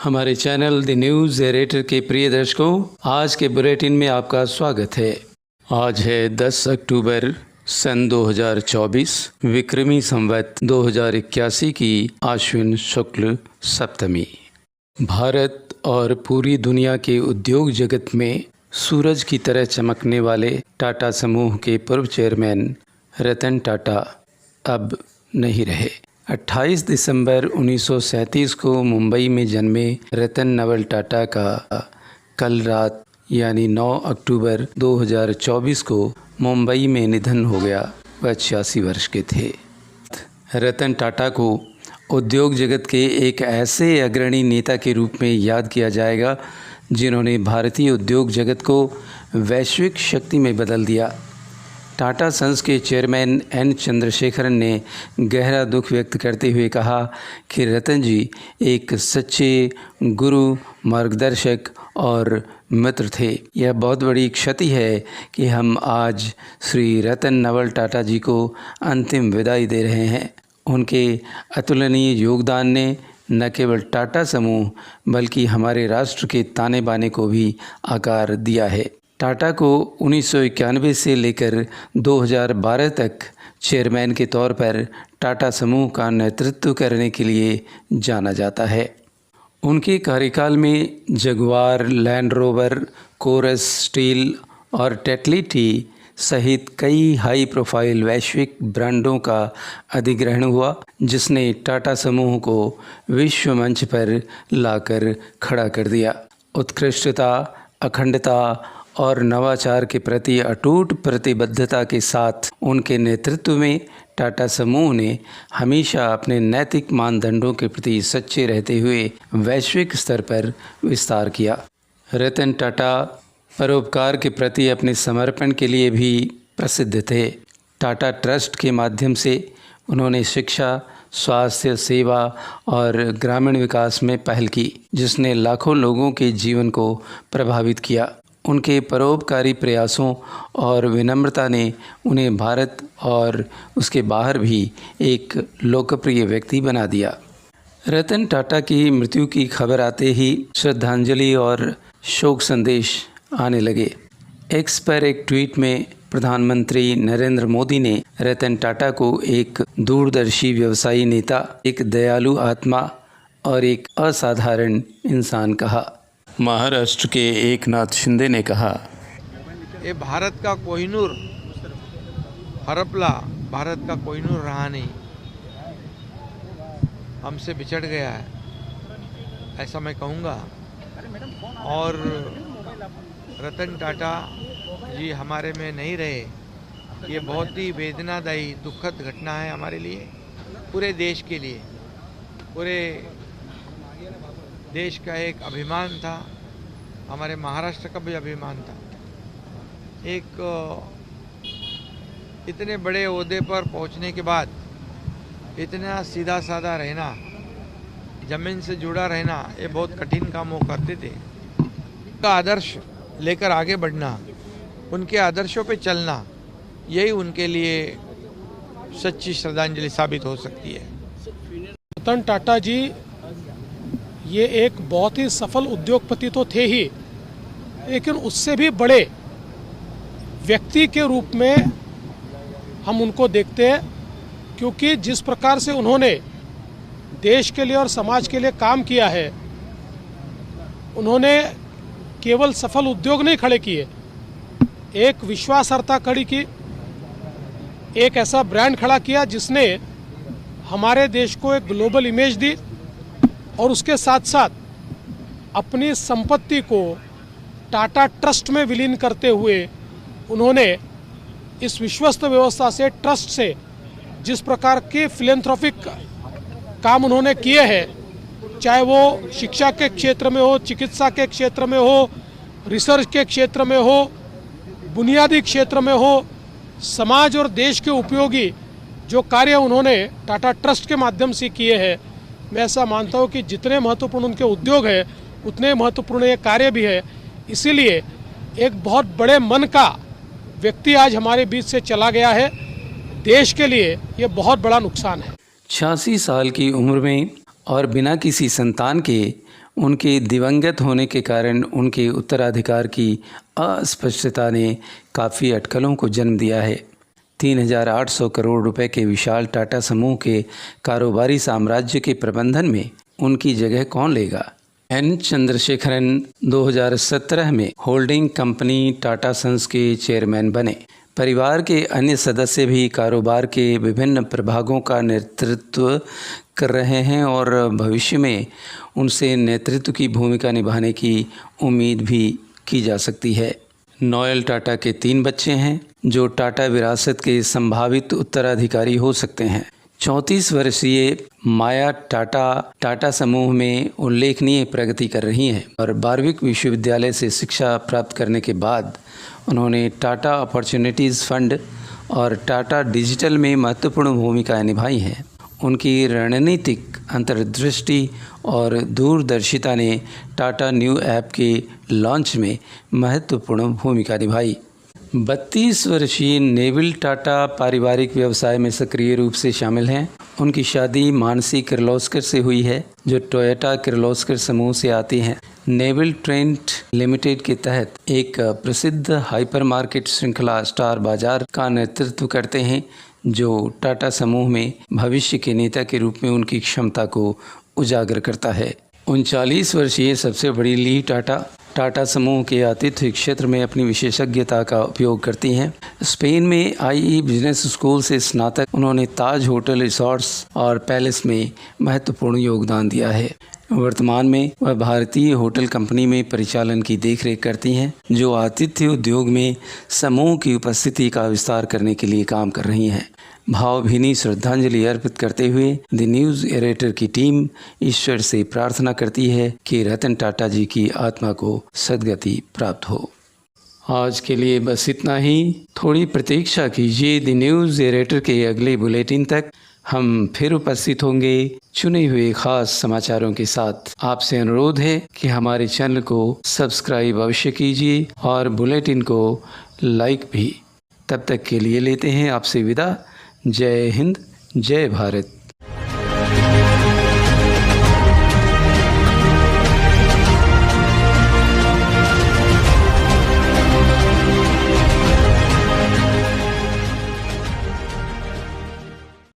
हमारे channel the news narrator के प्रिय दर्शकों, आज के बुलेटिन में आपका स्वागत है। आज है 10 अक्टूबर सन 2024 विक्रमी संवत 2081 की आश्विन शुक्ल सप्तमी। भारत और पूरी दुनिया के उद्योग जगत में सूरज की तरह चमकने वाले टाटा समूह के पूर्व चेयरमैन रतन टाटा अब नहीं रहे। 28 दिसंबर 1937 को मुंबई में जन्मे रतन नवल टाटा का कल रात यानी 9 अक्टूबर 2024 को मुंबई में निधन हो गया। वह 86 वर्ष के थे। रतन टाटा को उद्योग जगत के एक ऐसे अग्रणी नेता के रूप में याद किया जाएगा जिन्होंने भारतीय उद्योग जगत को वैश्विक शक्ति में बदल दिया। टाटा सन्स के चेयरमैन एन चंद्रशेखरन ने गहरा दुख व्यक्त करते हुए कहा कि रतन जी एक सच्चे गुरु, मार्गदर्शक और मित्र थे। यह बहुत बड़ी क्षति है कि हम आज श्री रतन नवल टाटा जी को अंतिम विदाई दे रहे हैं। उनके अतुलनीय योगदान ने न केवल टाटा समूह बल्कि हमारे राष्ट्र के ताने बाने को भी आकार दिया है। टाटा को 1991 से लेकर 2012 तक चेयरमैन के तौर पर टाटा समूह का नेतृत्व करने के लिए जाना जाता है। उनके कार्यकाल में Jaguar, Land Rover, Corus steel और टेटली टी सहित कई हाई प्रोफाइल वैश्विक ब्रांडों का अधिग्रहण हुआ, जिसने टाटा समूह को विश्व मंच पर लाकर खड़ा कर दिया। उत्कृष्टता, अखंडता और नवाचार के प्रति अटूट प्रतिबद्धता के साथ उनके नेतृत्व में टाटा समूह ने हमेशा अपने नैतिक मानदंडों के प्रति सच्चे रहते हुए वैश्विक स्तर पर विस्तार किया। रतन टाटा परोपकार के प्रति अपने समर्पण के लिए भी प्रसिद्ध थे। टाटा ट्रस्ट के माध्यम से उन्होंने शिक्षा, स्वास्थ्य सेवा और ग्रामीण विकास में पहल की, जिसने लाखों लोगों के जीवन को प्रभावित किया। उनके परोपकारी प्रयासों और विनम्रता ने उन्हें भारत और उसके बाहर भी एक लोकप्रिय व्यक्ति बना दिया। रतन टाटा की मृत्यु की खबर आते ही श्रद्धांजलि और शोक संदेश आने लगे। एक्स पर एक ट्वीट में प्रधानमंत्री नरेंद्र मोदी ने रतन टाटा को एक दूरदर्शी व्यवसायी नेता, एक दयालु आत्मा और एक असाधारण इंसान कहा। महाराष्ट्र के एकनाथ शिंदे ने कहा, ये भारत का कोहिनूर हरपला, भारत का कोहिनूर रहा नहीं, हमसे बिछड़ गया है, ऐसा मैं कहूँगा। और रतन टाटा जी हमारे में नहीं रहे, ये बहुत ही वेदनादायी दुखद घटना है हमारे लिए, पूरे देश के लिए। पूरे देश का एक अभिमान था, हमारे महाराष्ट्र का भी अभिमान था। एक इतने बड़े ओहदे पर पहुंचने के बाद इतना सीधा साधा रहना, ज़मीन से जुड़ा रहना, ये बहुत कठिन काम वो करते थे। उनका आदर्श लेकर आगे बढ़ना, उनके आदर्शों पे चलना, यही उनके लिए सच्ची श्रद्धांजलि साबित हो सकती है। रतन टाटा जी ये एक बहुत ही सफल उद्योगपति तो थे ही, लेकिन उससे भी बड़े व्यक्ति के रूप में हम उनको देखते हैं, क्योंकि जिस प्रकार से उन्होंने देश के लिए और समाज के लिए काम किया है, उन्होंने केवल सफल उद्योग नहीं खड़े किए, एक विश्वासार्हता खड़ी की, एक ऐसा ब्रांड खड़ा किया जिसने हमारे देश को एक ग्लोबल इमेज दी, और उसके साथ साथ अपनी संपत्ति को टाटा ट्रस्ट में विलीन करते हुए उन्होंने इस विश्वस्त व्यवस्था से, ट्रस्ट से जिस प्रकार के फिलैंथ्रोपिक काम उन्होंने किए हैं, चाहे वो शिक्षा के क्षेत्र में हो, चिकित्सा के क्षेत्र में हो, रिसर्च के क्षेत्र में हो, बुनियादी क्षेत्र में हो, समाज और देश के उपयोगी जो कार्य उन्होंने टाटा ट्रस्ट के माध्यम से किए हैं, मैं ऐसा मानता हूँ कि जितने महत्वपूर्ण उनके उद्योग है उतने महत्वपूर्ण ये कार्य भी है। इसीलिए एक बहुत बड़े मन का व्यक्ति आज हमारे बीच से चला गया है, देश के लिए ये बहुत बड़ा नुकसान है। 86 साल की उम्र में और बिना किसी संतान के उनके दिवंगत होने के कारण उनके उत्तराधिकार की अस्पष्टता ने काफ़ी अटकलों को जन्म दिया है। 3,800 करोड़ रुपए के विशाल टाटा समूह के कारोबारी साम्राज्य के प्रबंधन में उनकी जगह कौन लेगा? एन चंद्रशेखरन 2017 में होल्डिंग कंपनी टाटा सन्स के चेयरमैन बने। परिवार के अन्य सदस्य भी कारोबार के विभिन्न प्रभागों का नेतृत्व कर रहे हैं और भविष्य में उनसे नेतृत्व की भूमिका निभाने की उम्मीद भी की जा सकती है। नोएल टाटा के 3 बच्चे हैं जो टाटा विरासत के संभावित उत्तराधिकारी हो सकते हैं। 34 वर्षीय माया टाटा समूह में उल्लेखनीय प्रगति कर रही हैं और बार्विक विश्वविद्यालय से शिक्षा प्राप्त करने के बाद उन्होंने टाटा अपॉर्चुनिटीज़ फंड और टाटा डिजिटल में महत्वपूर्ण भूमिकाएं निभाई हैं। उनकी रणनीतिक अंतर्दृष्टि और दूरदर्शिता ने टाटा न्यू ऐप के लॉन्च में महत्वपूर्ण भूमिका निभाई। 32 वर्षीय नेविल टाटा पारिवारिक व्यवसाय में सक्रिय रूप से शामिल हैं। उनकी शादी मानसी किर्लोस्कर से हुई है जो टोयोटा किर्लोस्कर समूह से आती हैं। नेविल ट्रेंट लिमिटेड के तहत एक प्रसिद्ध हाइपरमार्केट श्रृंखला स्टार बाजार का नेतृत्व करते हैं जो टाटा समूह में भविष्य के नेता के रूप में उनकी क्षमता को उजागर करता है। 39 वर्षीय सबसे बड़ी ली टाटा समूह के आतिथ्य क्षेत्र में अपनी विशेषज्ञता का उपयोग करती हैं। स्पेन में IE बिजनेस स्कूल से स्नातक उन्होंने ताज होटल रिसॉर्ट्स और पैलेस में महत्वपूर्ण योगदान दिया है। वर्तमान में वह भारतीय होटल कंपनी में परिचालन की देखरेख करती हैं जो आतिथ्य उद्योग में समूह की उपस्थिति का विस्तार करने के लिए काम कर रही हैं। भावभीनी श्रद्धांजलि अर्पित करते हुए द न्यूज़ एरेटर की टीम ईश्वर से प्रार्थना करती है कि रतन टाटा जी की आत्मा को सद्गति प्राप्त हो। आज के लिए बस इतना ही। थोड़ी प्रतीक्षा कीजिए द न्यूज़ एरेटर के अगले बुलेटिन तक। हम फिर उपस्थित होंगे चुने हुए खास समाचारों के साथ। आपसे अनुरोध है कि हमारे चैनल को सब्सक्राइब अवश्य कीजिए और बुलेटिन को लाइक भी। तब तक के लिए लेते हैं आपसे विदा। जय हिंद, जय भारत।